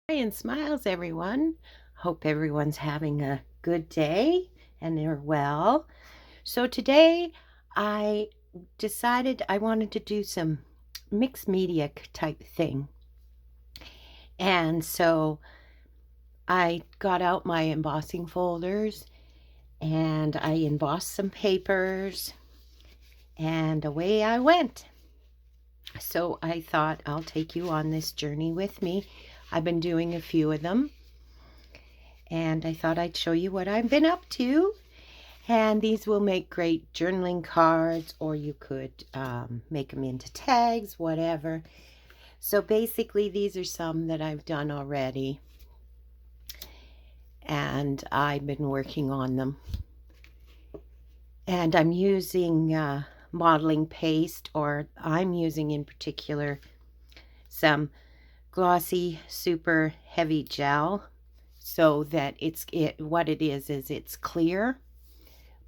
Hi and smiles, everyone. Hope everyone's having a good day and they're well. So, today I decided I wanted to do some mixed media type thing. And so I got out my embossing folders and I embossed some papers and away I went. So, I thought I'll take you on this journey with me. I've been doing a few of them and I thought I'd show you what I've been up to. And these will make great journaling cards, or you could make them into tags, whatever. So basically, these are some that I've done already, and I've been working on them. And I'm using modeling paste, or I'm using in particular some glossy, super heavy gel, so that what it is it's clear,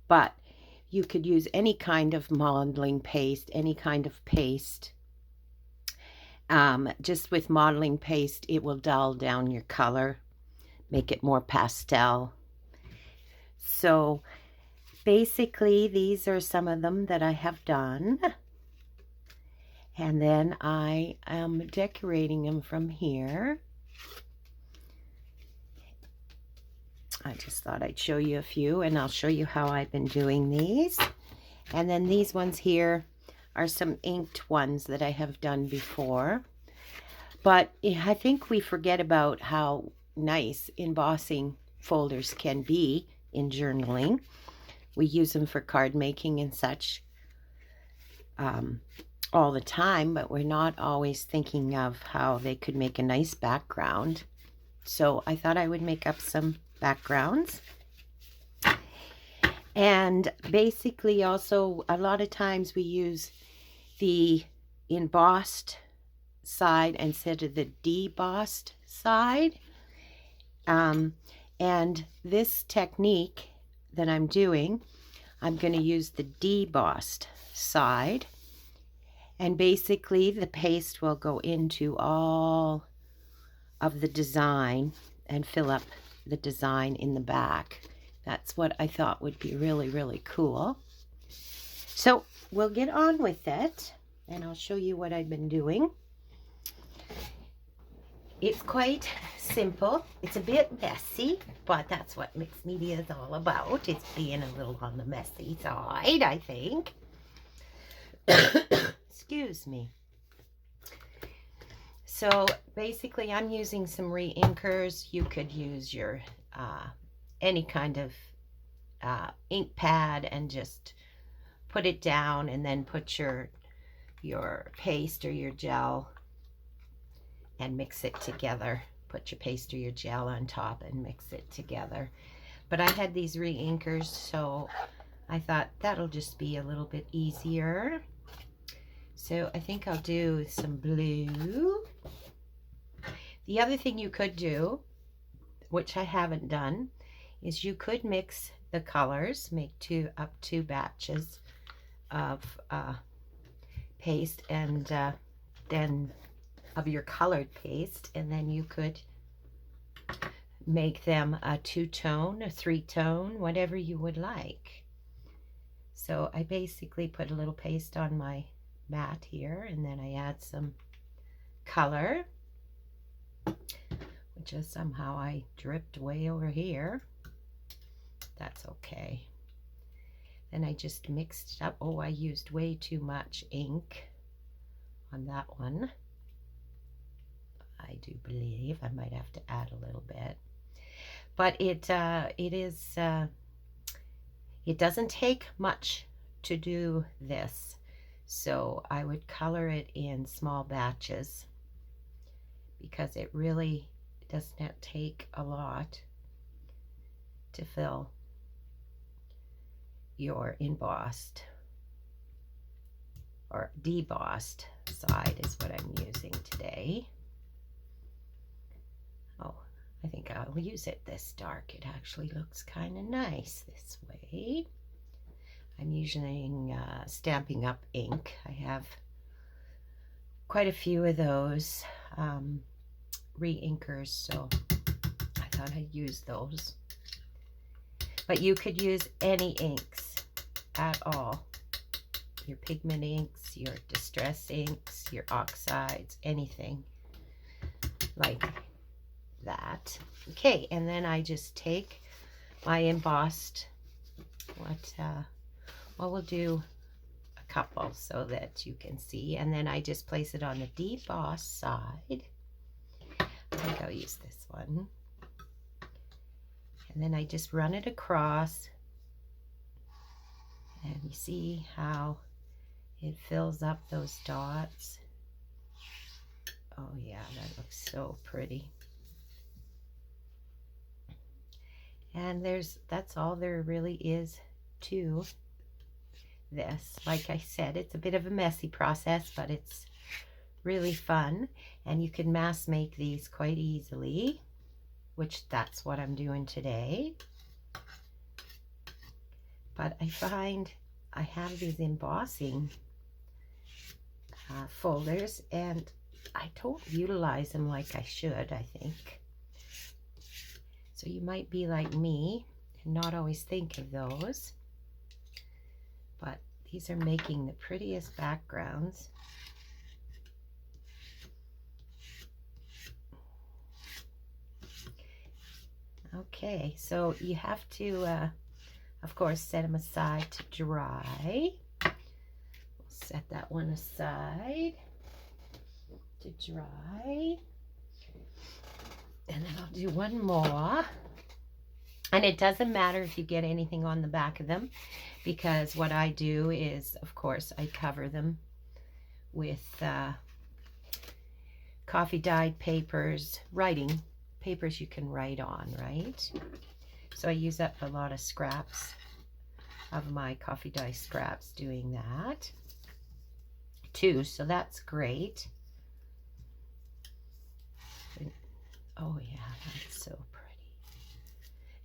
but you could use any kind of modeling paste, any kind of paste. Just with modeling paste, it will dull down your color, make it more pastel. So basically, these are some of them that I have done. And then I am decorating them from here. I just thought I'd show you a few, and I'll show you how I've been doing these. And then these ones here are some inked ones that I have done before. But I think we forget about how nice embossing folders can be in journaling. We use them for card making and such all the time, but we're not always thinking of how they could make a nice background. So I thought I would make up some backgrounds. And basically also a lot of times we use the embossed side instead of the debossed side. And this technique that I'm doing, I'm going to use the debossed side. And basically the paste will go into all of the design and fill up the design in the back. That's what I thought would be really, really cool. So we'll get on with it, and I'll show you what I've been doing. It's quite simple. It's a bit messy, but that's what mixed media is all about. It's being a little on the messy side, I think. Excuse me. So basically I'm using some re-inkers. You could use your any kind of ink pad and just put it down, and then put your paste or your gel and mix it together. Put your paste or your gel on top and mix it together. But I had these re-inkers, so I thought that'll just be a little bit easier. So I think I'll do some blue. The other thing you could do, which I haven't done, is you could mix the colors, make up two batches of paste, and then of your colored paste, and then you could make them a two-tone, a three-tone, whatever you would like. So I basically put a little paste on my mat here, and then I add some color, which is somehow I dripped way over here. That's okay. Then I just mixed it up. Oh, I used way too much ink on that one. I do believe I might have to add a little bit. But it doesn't take much to do this. So I would color it in small batches, because it really doesn't take a lot to fill your embossed or debossed side is what I'm using today. Oh, I think I'll use it this dark. It actually looks kind of nice this way. I'm using Stampin' Up! Ink. I have quite a few of those. re-inkers, so I thought I'd use those. But you could use any inks at all. Your pigment inks, your distress inks, your oxides, anything like that. Okay, and then I just take my embossed, we'll do a couple so that you can see, and then I just place it on the deboss side. I think I'll use this one. And then I just run it across, and you see how it fills up those dots. Oh yeah, that looks so pretty. And that's all there really is to this. Like I said, it's a bit of a messy process, but it's really fun, and you can mass make these quite easily, which that's what I'm doing today. But I find I have these embossing folders, and I don't utilize them like I should, I think. So you might be like me and not always think of those. But these are making the prettiest backgrounds. Okay, so you have to, of course, set them aside to dry. We'll set that one aside to dry. And then I'll do one more. And it doesn't matter if you get anything on the back of them, because what I do is, of course, I cover them with coffee dyed papers, writing papers you can write on, right? So I use up a lot of scraps of my coffee dye scraps doing that too, so that's great. Oh yeah, that's so pretty.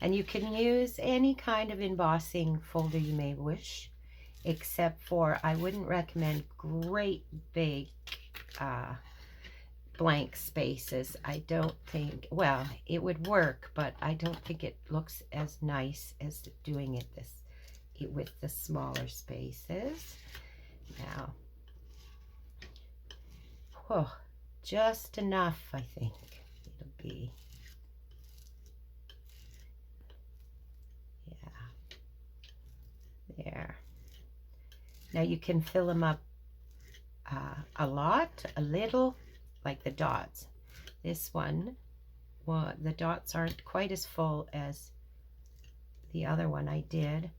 And you can use any kind of embossing folder you may wish, except for I wouldn't recommend great big blank spaces. I don't think, well, it would work, but I don't think it looks as nice as doing it with the smaller spaces. Now, whoa, just enough, I think it'll be. Yeah, there. Now you can fill them up a lot, a little, like the dots. This one, well, the dots aren't quite as full as the other one I did,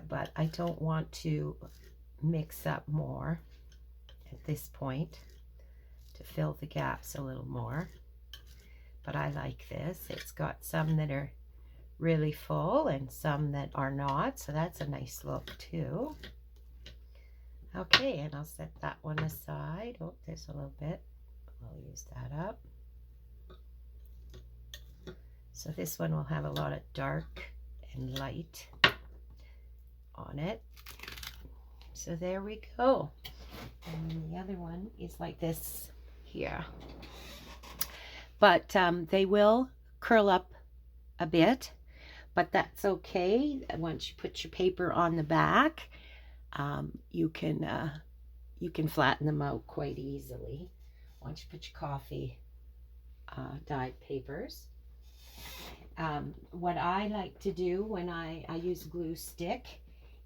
but I don't want to mix up more at this point to fill the gaps a little more. But I like this. It's got some that are really full and some that are not, so that's a nice look too. Okay, and I'll set that one aside. Oh, there's a little bit. I'll use that up. So this one will have a lot of dark and light on it. So there we go. And the other one is like this here. But they will curl up a bit, but that's okay. Once you put your paper on the back, you can flatten them out quite easily once you put your coffee dyed papers. What I like to do when I use a glue stick,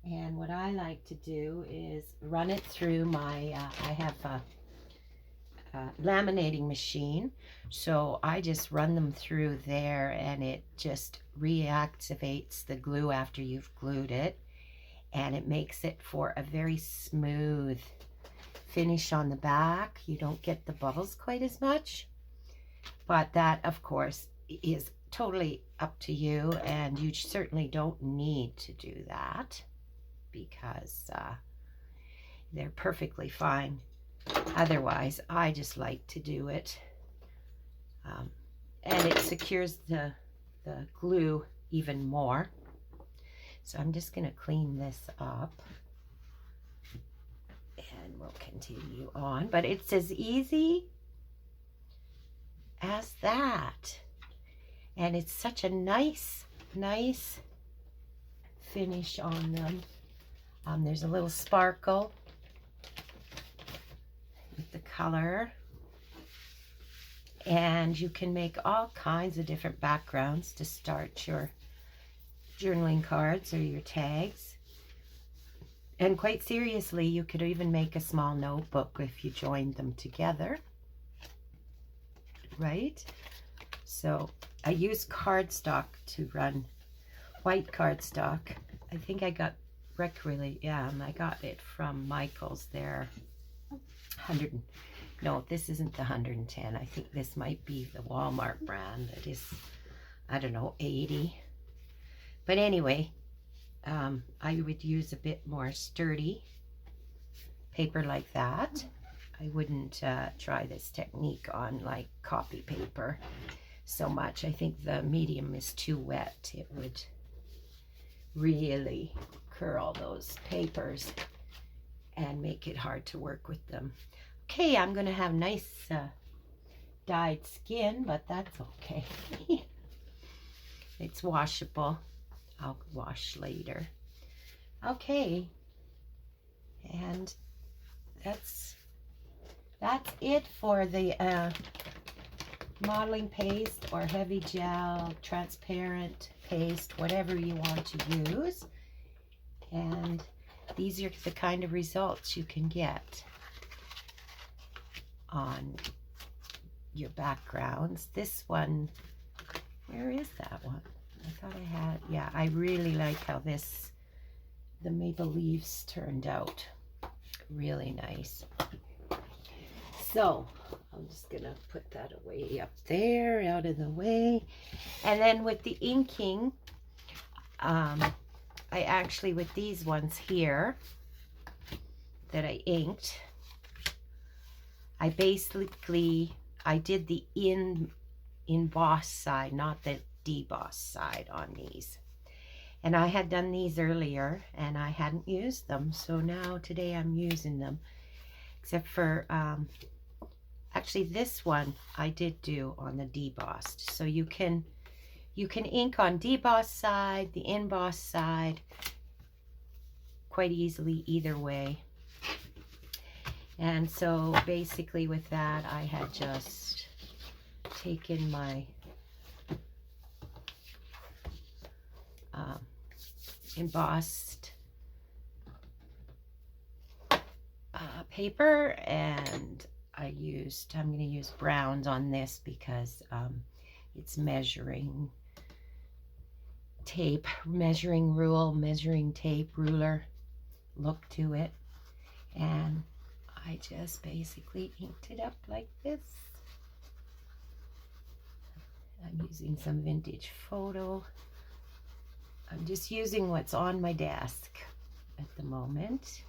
and what I like to do is run it through my, I have a laminating machine, so I just run them through there, and it just reactivates the glue after you've glued it, and it makes it for a very smooth finish on the back. You don't get the bubbles quite as much, but that of course is totally up to you, and you certainly don't need to do that because they're perfectly fine otherwise. I just like to do it, and it secures the glue even more. So I'm just going to clean this up and we'll continue on. But it's as easy as that. And it's such a nice finish on them. There's a little sparkle with the color. And you can make all kinds of different backgrounds to start your journaling cards or your tags. And quite seriously, you could even make a small notebook if you joined them together. Right? So I use cardstock to run, white cardstock. I think I got I got it from Michael's there. No, this isn't the 110. I think this might be the Walmart brand. It is, I don't know, 80. But anyway, I would use a bit more sturdy paper like that. I wouldn't try this technique on like copy paper so much. I think the medium is too wet. It would really curl those papers and make it hard to work with them. Okay, I'm going to have nice dyed skin, but that's okay. It's washable. I'll wash later. Okay, and that's it for the modeling paste or heavy gel, transparent paste, whatever you want to use. And these are the kind of results you can get on your backgrounds. This one, where is that one? I thought I had, yeah, I really like how the maple leaves turned out. Really nice. So I'm just gonna put that away up there, out of the way. And then with the inking, I actually, with these ones here that I inked, I did the emboss side, not the deboss side on these. And I had done these earlier and I hadn't used them. So now today I'm using them. Except for, actually this one I did do on the debossed. So you can ink on deboss side, the emboss side, quite easily either way. And so basically with that, I had just taken my embossed paper, and I'm going to use browns on this because it's measuring tape, measuring rule, measuring tape, ruler look to it. And I just basically inked it up like this. I'm using some vintage photo. I'm just using what's on my desk at the moment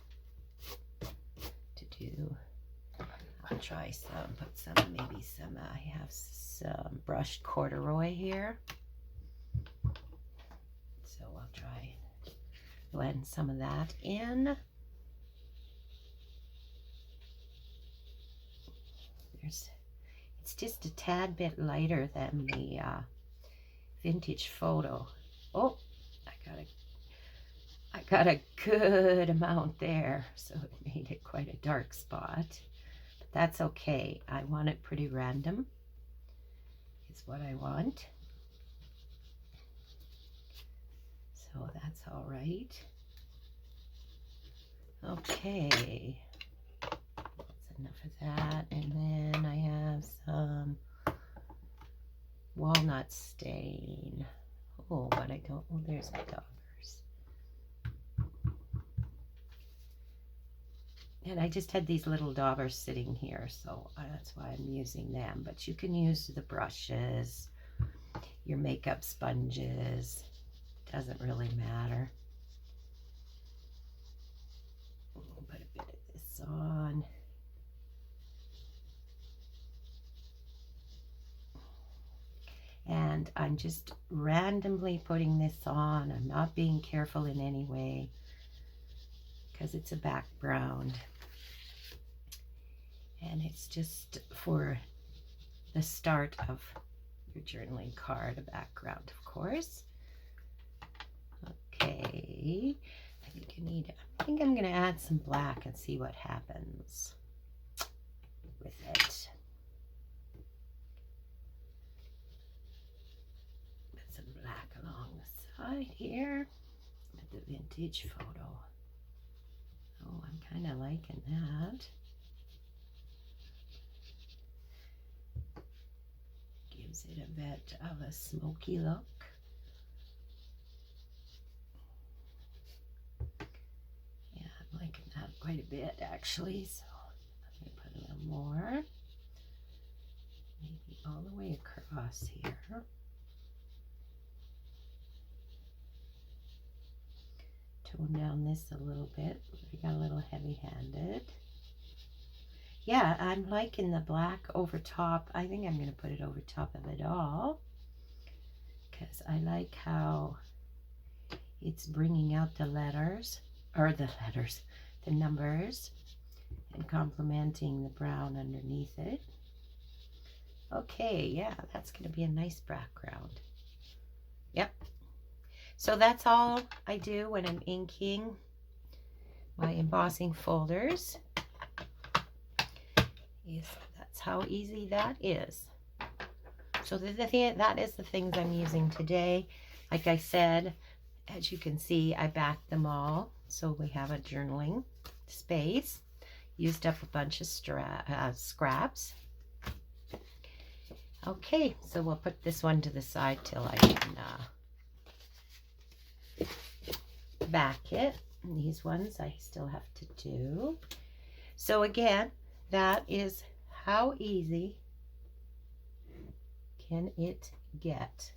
to do. I'll try maybe some, I have some brushed corduroy here. So I'll try and blend some of that in. It's just a tad bit lighter than the vintage photo. Oh, I got a good amount there, so it made it quite a dark spot. But that's okay. I want it pretty random, is what I want. So that's all right. Okay. Enough of that, and then I have some walnut stain. Oh, but I don't, oh, there's my daubers. And I just had these little daubers sitting here, so that's why I'm using them. But you can use the brushes, your makeup sponges, doesn't really matter. I'll put a bit of this on. And I'm just randomly putting this on. I'm not being careful in any way because it's a background. And it's just for the start of your journaling card, a background, of course. Okay, I think I'm going to add some black and see what happens with it. Put some black along the side here with the vintage photo. Oh, I'm kind of liking that. Gives it a bit of a smoky look. Yeah, I'm liking that quite a bit actually, so let me put a little more. Maybe all the way across here. Tone down this a little bit. I got a little heavy-handed. Yeah, I'm liking the black over top. I think I'm going to put it over top of it all because I like how it's bringing out the letters, the numbers, and complementing the brown underneath it. Okay, yeah, that's going to be a nice background. Yep. So that's all I do when I'm inking my embossing folders. Yes, that's how easy that is. So that is the things I'm using today. Like I said, as you can see, I backed them all. So we have a journaling space. Used up a bunch of scraps. Okay, so we'll put this one to the side till I can back it. And these ones I still have to do. So again, that is how easy can it get,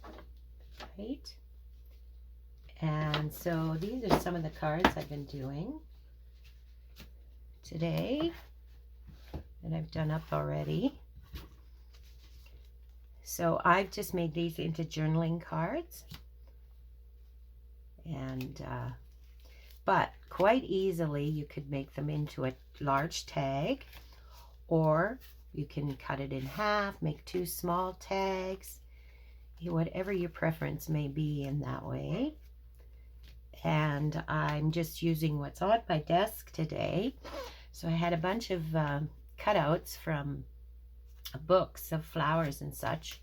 right? And so these are some of the cards I've been doing today that I've done up already. So I've just made these into journaling cards, and but quite easily you could make them into a large tag, or you can cut it in half, make 2 small tags, whatever your preference may be in that way. And I'm just using what's on my desk today. So I had a bunch of cutouts from books of flowers and such,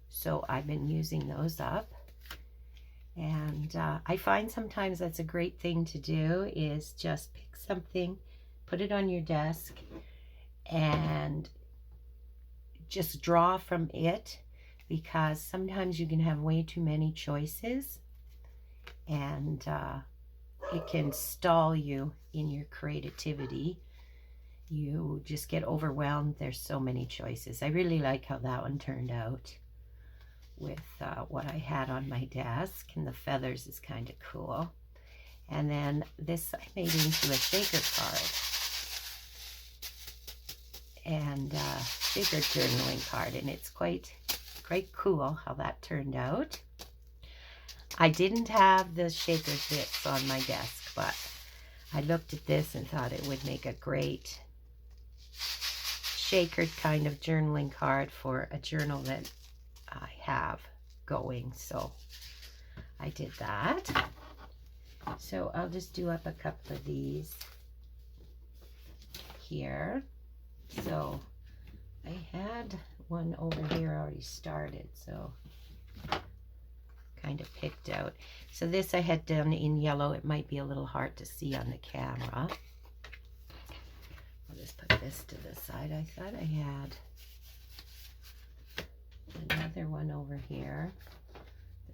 so I've been using those up. And I find sometimes that's a great thing to do, is just pick something, put it on your desk, and just draw from it, because sometimes you can have way too many choices, and it can stall you in your creativity. You just get overwhelmed. There's so many choices. I really like how that one turned out with what I had on my desk, and the feathers is kind of cool. And then this I made into a shaker card, and shaker journaling card, and it's quite cool how that turned out. I didn't have the shaker bits on my desk, but I looked at this and thought it would make a great shaker kind of journaling card for a journal that I have going, so I did that. So I'll just do up a couple of these here. So I had one over here already started, so kind of picked out. So this I had done in yellow. It might be a little hard to see on the camera. I'll just put this to the side. I thought I had another one over here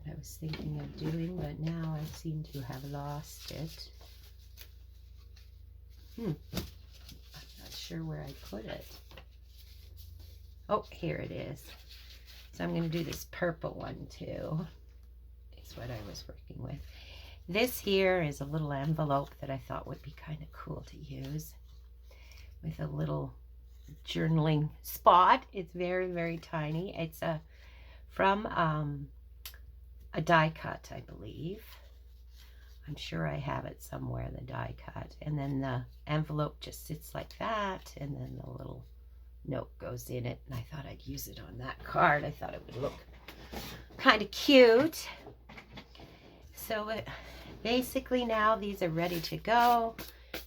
that I was thinking of doing, but now I seem to have lost it. I'm not sure where I put it. Oh, here it is. So I'm going to do this purple one too. It's what I was working with. This here is a little envelope that I thought would be kind of cool to use, with a little journaling spot. It's very, very tiny. It's from a die cut, I believe. I'm sure I have it somewhere, the die cut. And then the envelope just sits like that, and then the little note goes in it, and I thought I'd use it on that card. I thought it would look kind of cute. So basically now these are ready to go.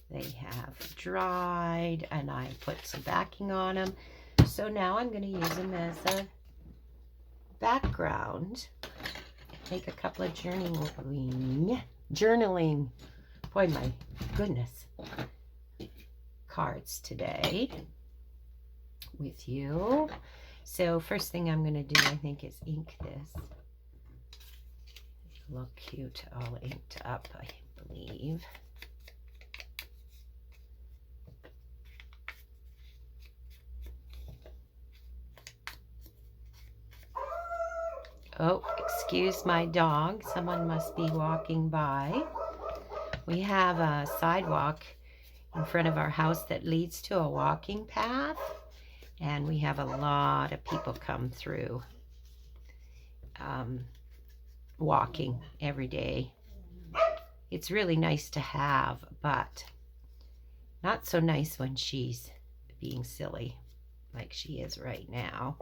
They have dried, and I put some backing on them. So now I'm going to use them as a background. Make a couple of journaling, boy, my goodness, cards today with you. So first thing I'm going to do, I think, is ink this. It'll look cute all inked up, I believe. Oh, excuse my dog. Someone must be walking by. We have a sidewalk in front of our house that leads to a walking path, and we have a lot of people come through walking every day. It's really nice to have, but not so nice when she's being silly like she is right now.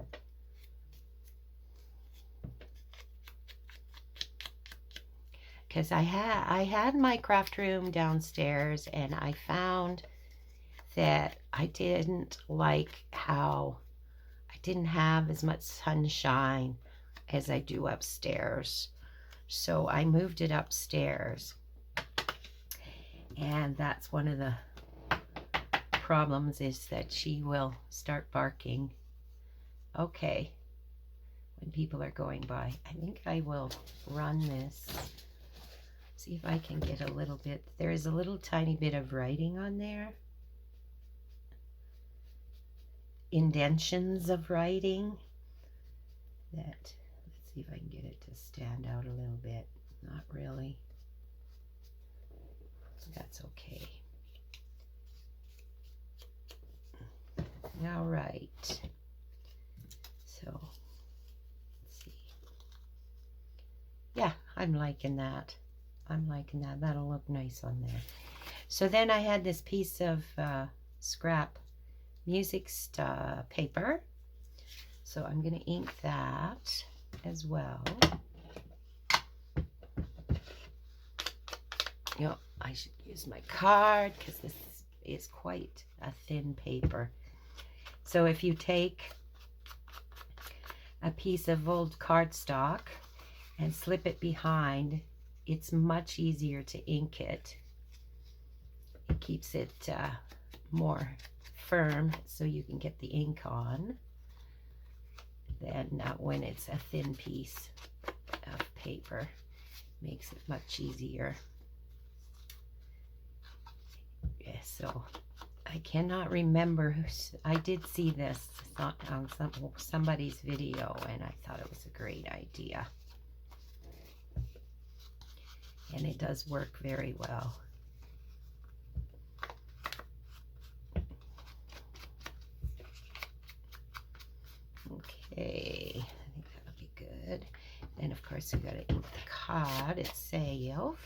Because I had my craft room downstairs, and I found that I didn't like how I didn't have as much sunshine as I do upstairs. So I moved it upstairs. And that's one of the problems, is that she will start barking. Okay. When people are going by. I think I will run this. See if I can get a little bit. There is a little tiny bit of writing on there. Indentions of writing. Let's see if I can get it to stand out a little bit. Not really. That's okay. All right. So, let's see. Yeah, I'm liking that. I'm liking that. That'll look nice on there. So then I had this piece of scrap music paper. So I'm going to ink that as well. Yep, I should use my card because this is quite a thin paper. So if you take a piece of old cardstock and slip it behind, it's much easier to ink it. It keeps it more firm so you can get the ink on than when it's a thin piece of paper. Makes it much easier. Yeah, so I cannot remember. I did see this on somebody's video, and I thought it was a great idea. And it does work very well. Okay, I think that'll be good. Then of course we got to ink the card itself.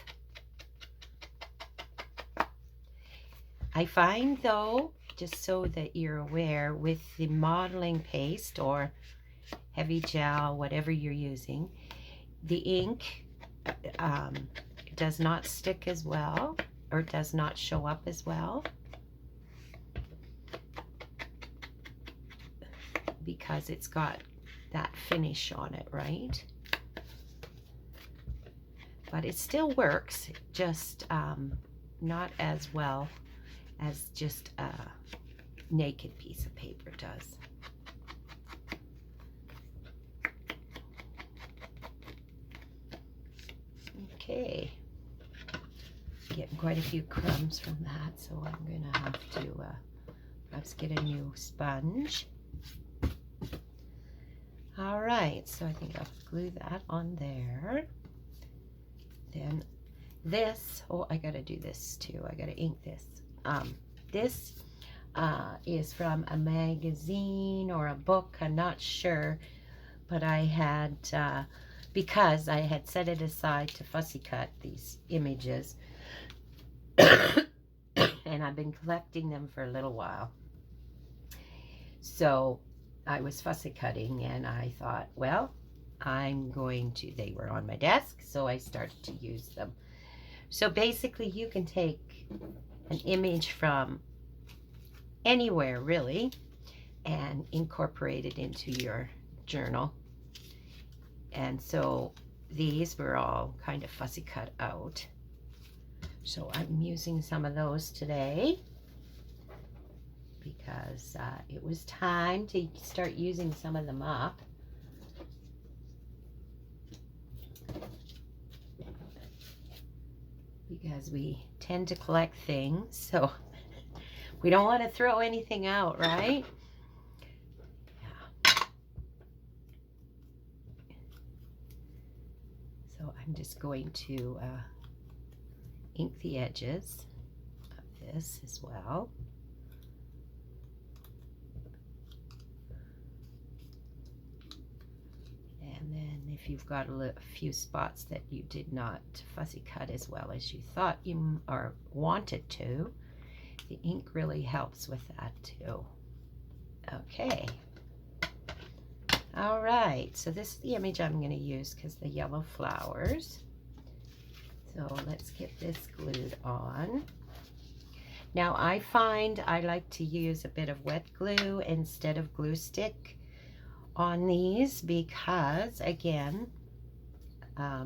I find though, just so that you're aware, with the modeling paste or heavy gel, whatever you're using, the ink does not stick as well, or does not show up as well, because it's got that finish on it, right? But it still works, just not as well as just a naked piece of paper does. Okay, getting quite a few crumbs from that, so I'm gonna have to perhaps get a new sponge. All right, so I think I'll glue that on there. Then this, oh, I gotta do this too. I gotta ink this. This is from a magazine or a book, I'm not sure, but I had, because I had set it aside to fussy cut these images, and I've been collecting them for a little while. So I was fussy cutting and I thought, well, they were on my desk, so I started to use them. So basically you can take an image from anywhere really and incorporate it into your journal. And so these were all kind of fussy cut out. So I'm using some of those today because it was time to start using some of them up. Because we tend to collect things, so we don't want to throw anything out, right? Yeah. So I'm just going to ink the edges of this as well. And then if you've got a few spots that you did not fussy cut as well as you thought you or wanted to, the ink really helps with that too. Okay. All right, so this is the image I'm going to use because the yellow flowers. So let's get this glued on. Now I find I like to use a bit of wet glue instead of glue stick on these because, again, I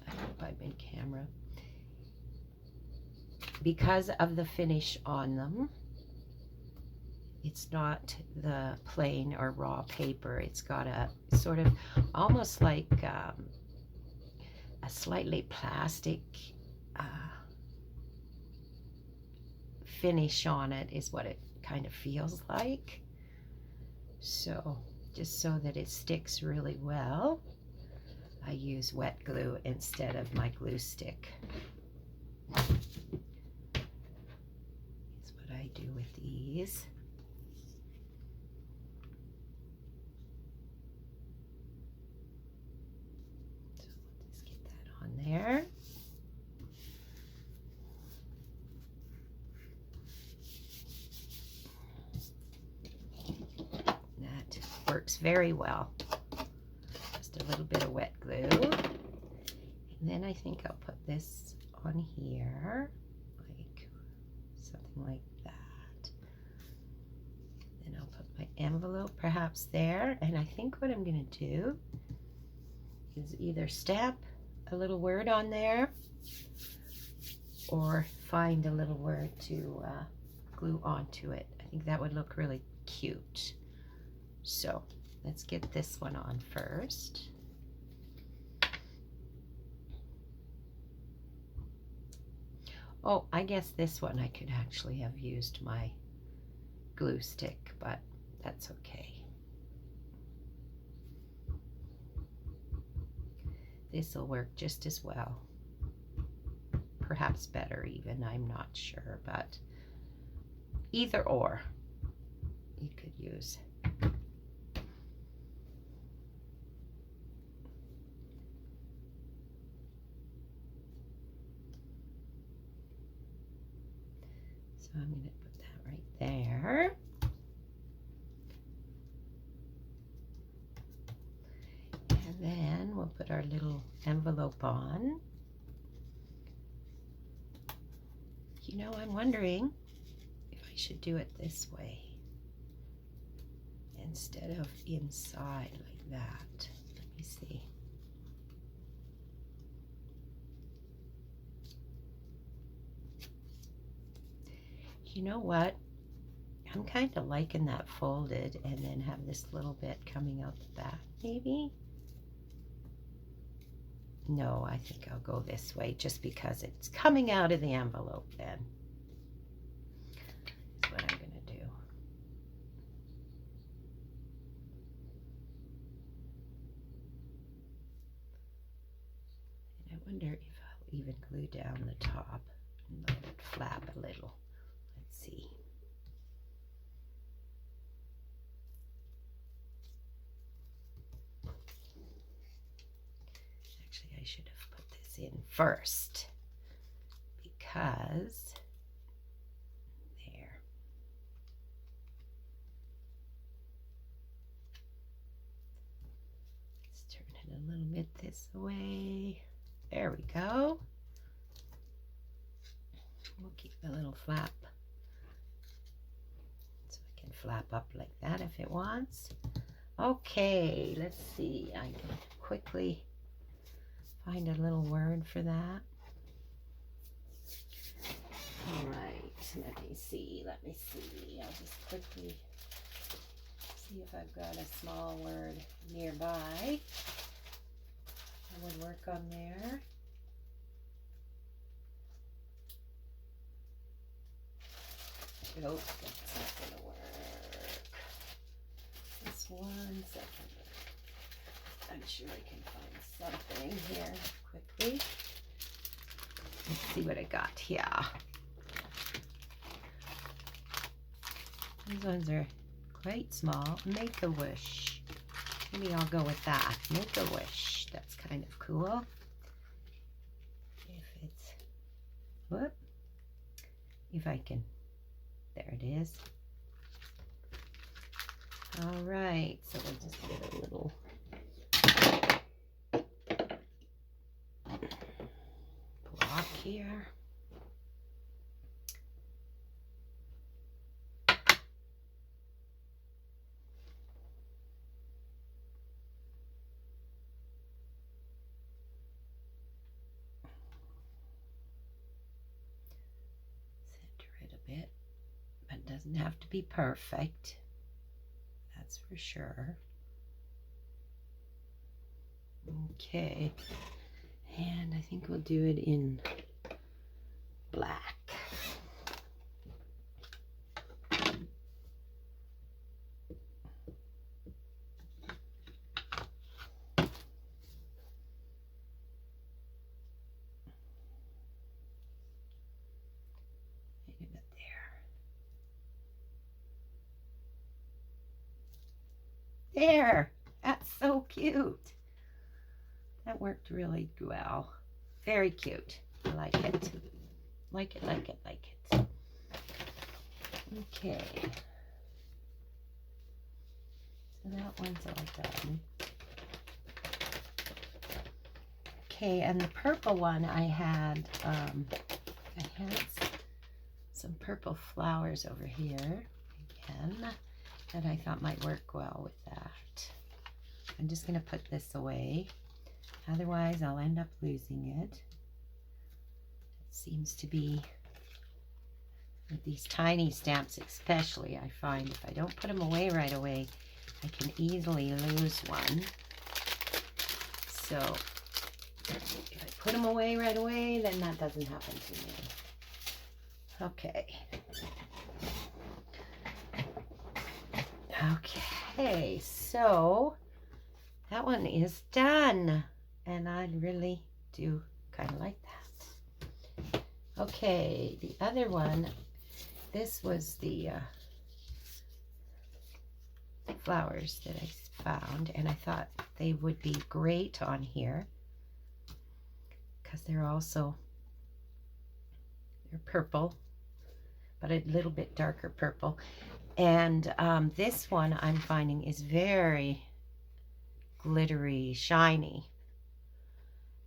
hope I'm in camera, because of the finish on them. It's not the plain or raw paper. It's got a sort of almost like a slightly plastic finish on it is what it kind of feels like. So just so that it sticks really well, I use wet glue instead of my glue stick. That's what I do with these. So we'll just get that on there. That works very well. Just a little bit of wet glue. And then I think I'll put this on here, like something like that. Then I'll put my envelope perhaps there. And I think what I'm going to do is either stamp a little word on there or find a little word to glue onto it. I think that would look really cute. So let's get this one on first. Oh, I guess this one I could actually have used my glue stick, but that's okay. This will work just as well. Perhaps better even, I'm not sure, but either or you could use. So I'm going to put that right there. And then we'll put our little envelope on. You know, I'm wondering if I should do it this way instead of inside like that. Let me see. You know what? I'm kind of liking that folded and then have this little bit coming out the back, maybe? No, I think I'll go this way just because it's coming out of the envelope then. That's what I'm going to do. And I wonder if I'll even glue down the top and let it flap a little. Let's see. Actually, I should have put this in first because there. this away. There we go. We'll keep the little flap so it can flap up like that if it wants. Okay, let's see. I can quickly find a little word for that. All right, let me see. I'll just quickly see if I've got a small word nearby that would work on there. Nope, that's not gonna work. Just 1 second. I'm sure I can find something here quickly. Let's see what I got here. These ones are quite small. Make-A-Wish. Maybe I'll go with that. Make-A-Wish. That's kind of cool. If it's, whoop. If I can, there it is. All right, so we'll just get a little block here. Bit, but it doesn't have to be perfect, that's for sure. Okay, and I think we'll do it in black. There, that's so cute. That worked really well. Very cute. I like it. Like it, like it, like it. Okay. So that one's all done. Okay, and the purple one I had some purple flowers over here again that I thought might work well with that. I'm just going to put this away. Otherwise, I'll end up losing it. It seems to be, with these tiny stamps especially, I find if I don't put them away right away, I can easily lose one. So, if I put them away right away, then that doesn't happen to me. Okay. Okay, so that one is done, and I really do kind of like that. Okay, the other one, this was the flowers that I found, and I thought they would be great on here because they're purple, but a little bit darker purple. And this one I'm finding is very glittery, shiny.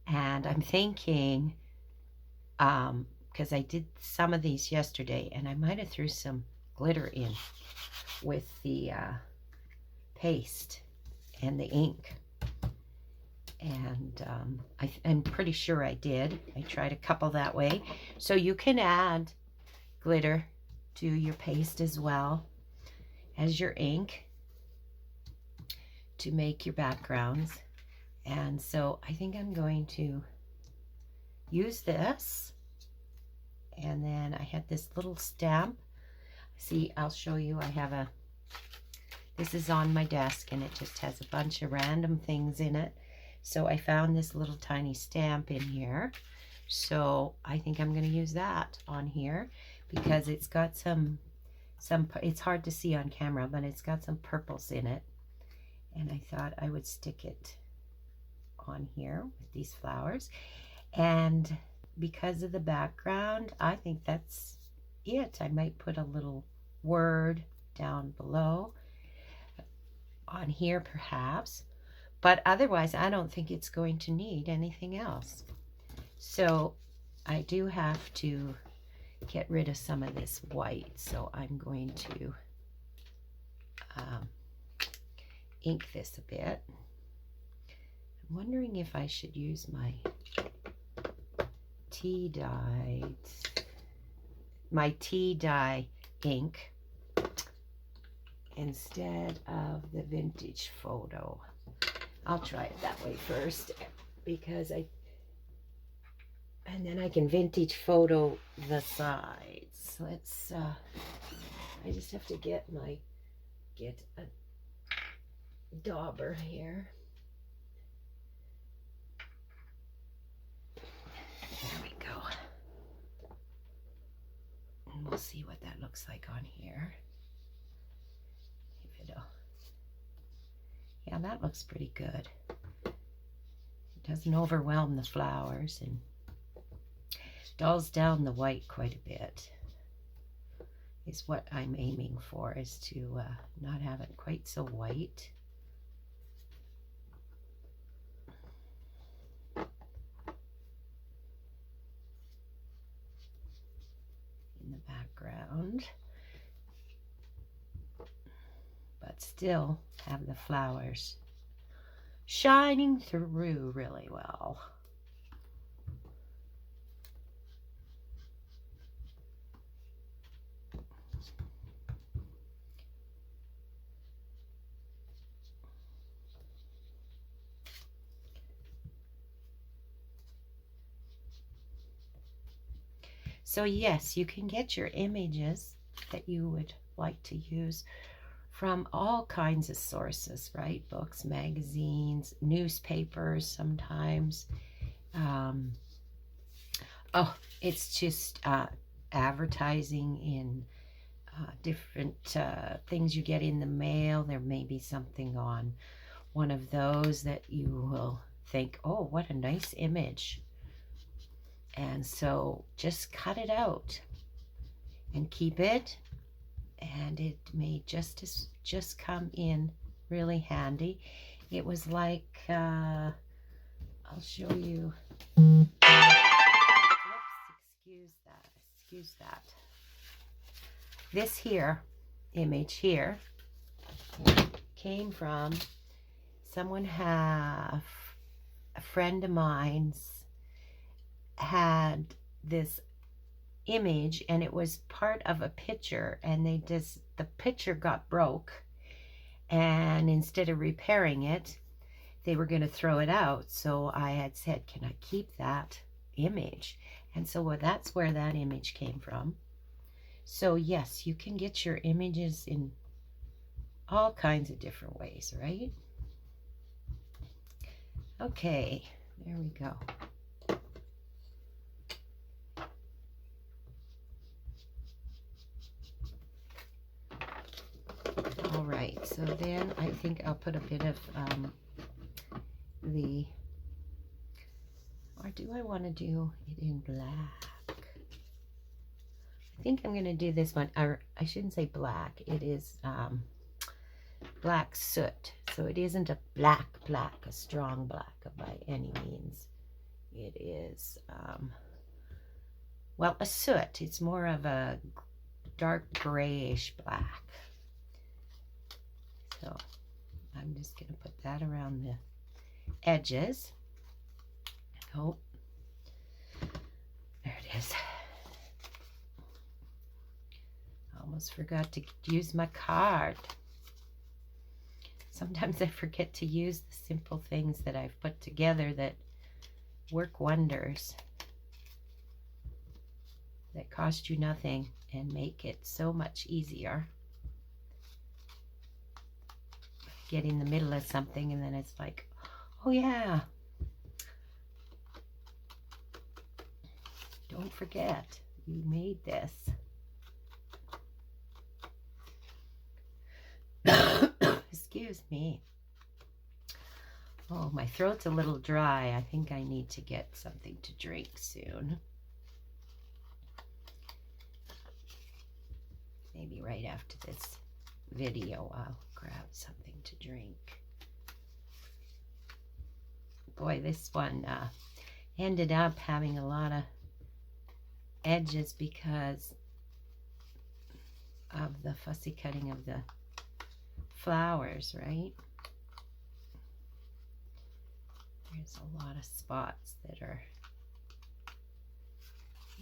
And I'm thinking, because I did some of these yesterday, and I might have threw some glitter in with the paste and the ink. And I'm pretty sure I did. I tried a couple that way. So you can add glitter to your paste as well as your ink to make your backgrounds. And so I think I'm going to use this. And then I had this little stamp. See, I'll show you. I have this is on my desk, and it just has a bunch of random things in it. So I found this little tiny stamp in here. So I think I'm going to use that on here because it's got some, it's hard to see on camera, but it's got some purples in it. And I thought I would stick it on here with these flowers. And because of the background, I think that's it. I might put a little word down below on here perhaps, But otherwise, I don't think it's going to need anything else. So I do have to get rid of some of this white. So I'm going to ink this a bit. I'm wondering if I should use my tea dye ink instead of the vintage photo. I'll try it that way first because and then I can vintage photo the sides. Let's I just have to get a dauber here. There we go. And we'll see what that looks like on here. If it'll, yeah, that looks pretty good. It doesn't overwhelm the flowers and dulls down the white quite a bit. Is what I'm aiming for, is to not have it quite so white. In the background, but still have the flowers shining through really well. So yes, you can get your images that you would like to use from all kinds of sources, right? Books, magazines, newspapers sometimes. Oh, it's just advertising in different things you get in the mail. There may be something on one of those that you will think, oh, what a nice image. And so just cut it out and keep it, and it may just come in really handy. It was like, I'll show you. Oops, excuse that. This here, image here, came from someone a friend of mine's had this image, and it was part of a picture, and the picture got broke, and instead of repairing it, they were going to throw it out. So I had said, can I keep that image? And so that's where that image came from. So yes, you can get your images in all kinds of different ways, right? Okay, there we go. All right, so then I think I'll put a bit of or do I want to do it in black? I think I'm going to do this one, or I shouldn't say black, it is black soot. So it isn't a black, a strong black by any means. It is, well, a soot. It's more of a dark grayish black. So I'm just going to put that around the edges. Oh, there it is. Almost forgot to use my card. Sometimes I forget to use the simple things that I've put together that work wonders, that cost you nothing and make it so much easier. Get in the middle of something and then it's like, oh yeah, don't forget you made this. Excuse me. Oh, my throat's a little dry. I think I need to get something to drink soon. Maybe right after this video I'll grab something to drink. boy, this one ended up having a lot of edges because of the fussy cutting of the flowers, right? There's a lot of spots that are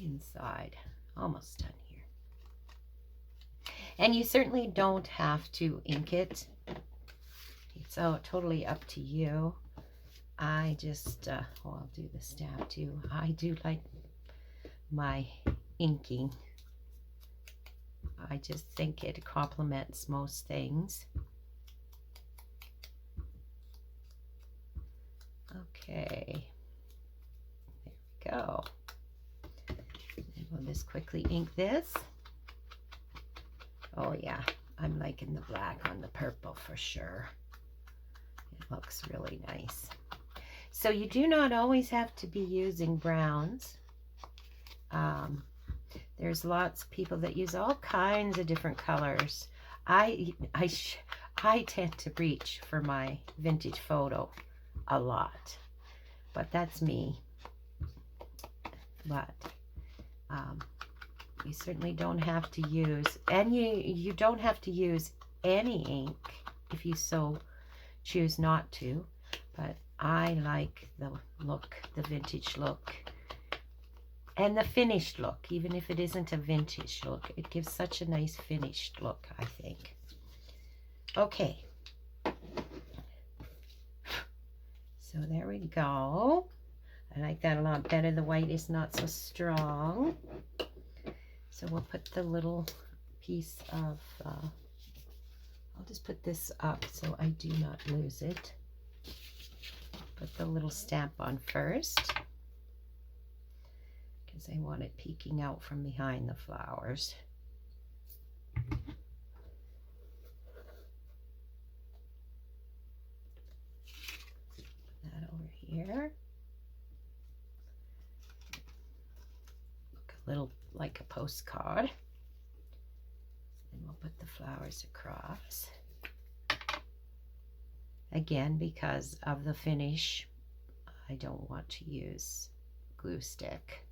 inside. Almost done here. And you certainly don't have to ink it. It's totally up to you. I just, well, I'll do the stab too. I do like my inking. I just think it complements most things. Okay, there we go. And we'll just quickly ink this. Oh yeah, I'm liking the black on the purple for sure. It looks really nice. So you do not always have to be using browns. There's lots of people that use all kinds of different colors. I tend to reach for my vintage photo a lot, but that's me. But you certainly don't have to use, and you don't have to use any ink if you so choose not to, but I like the look, the vintage look, and the finished look. Even if it isn't a vintage look, it gives such a nice finished look, I think. Okay, so there we go. I like that a lot better. The white is not so strong. So we'll put the little piece of, I'll just put this up so I do not lose it. Put the little stamp on first, because I want it peeking out from behind the flowers. Put that over here. Look a little like a postcard. And we'll put the flowers across. Again, because of the finish, I don't want to use glue stick,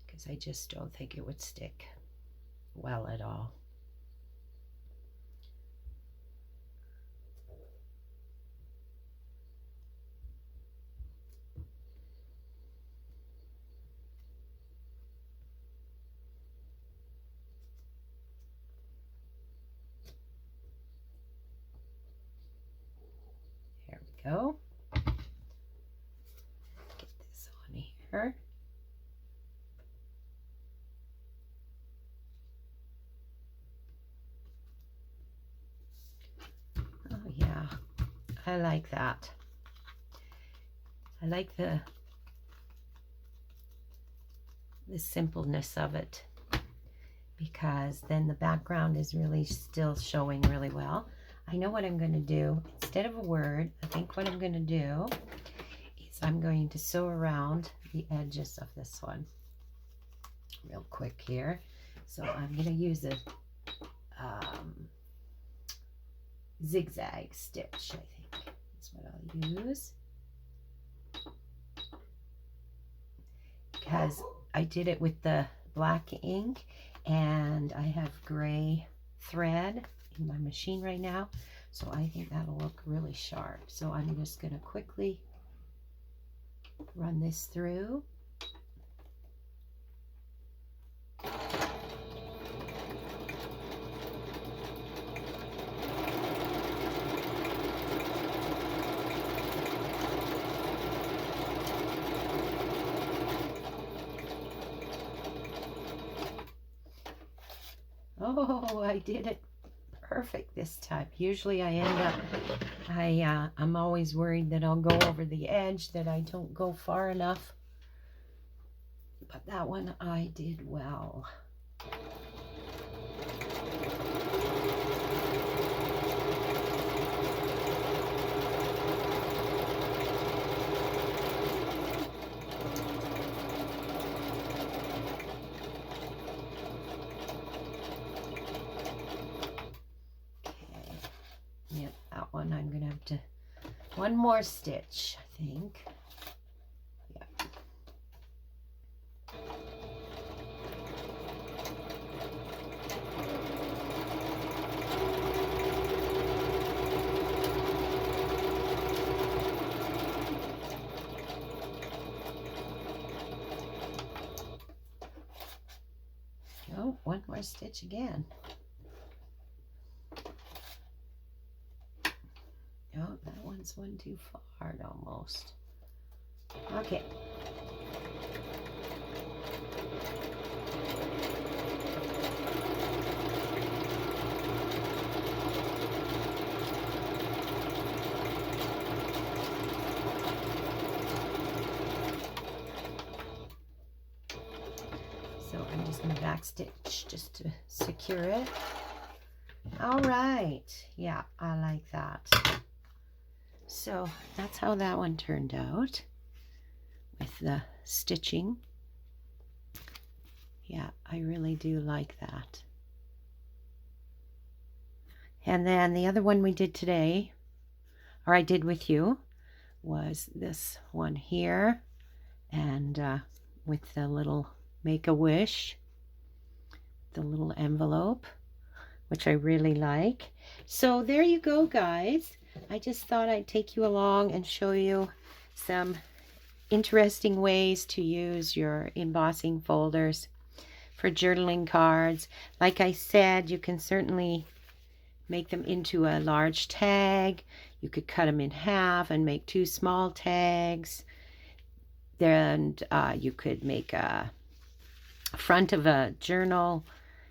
because I just don't think it would stick well at all. Go. Get this on here. Oh yeah, I like that. I like the simpleness of it, because then the background is really still showing really well. I know what I'm going to do. Instead of a word, I think what I'm going to do is I'm going to sew around the edges of this one real quick here. So I'm going to use a zigzag stitch, I think is what I'll use, because I did it with the black ink and I have gray thread in my machine right now, so I think that'll look really sharp. So I'm just going to quickly run this through. Oh, I did it perfect this time. Usually I end up, I'm always worried that I'll go over the edge, that I don't go far enough. But that one I did well. I'm going to have to One more stitch, I think. Yeah. Oh, one more stitch again. Oh, that one's one too far almost. Okay. So I'm just going to back stitch just to secure it. All right. Yeah, I like that. So that's how that one turned out with the stitching. Yeah, I really do like that. And then the other one we did today, or I did with you, was this one here, and with the little Make-A-Wish, the little envelope, which I really like. So there you go, guys. I just thought I'd take you along and show you some interesting ways to use your embossing folders for journaling cards. Like I said, you can certainly make them into a large tag. You could cut them in half and make 2 small tags. Then you could make a front of a journal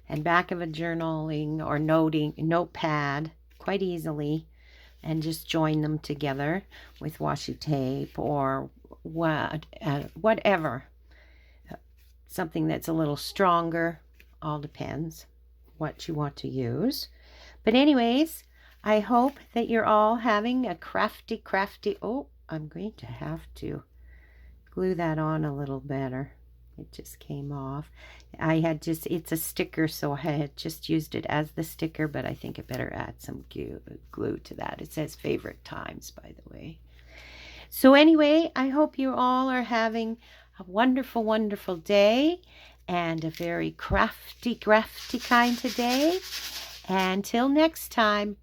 and back of a journaling or notepad quite easily, and just join them together with washi tape or whatever. Something that's a little stronger. All depends what you want to use. But anyways, I hope that you're all having a crafty, oh, I'm going to have to glue that on a little better. It just came off. It's a sticker, so I had just used it as the sticker, but I think I better add some glue to that. It says favorite times, by the way. So anyway, I hope you all are having a wonderful, wonderful day and a very crafty kind of day. Until next time,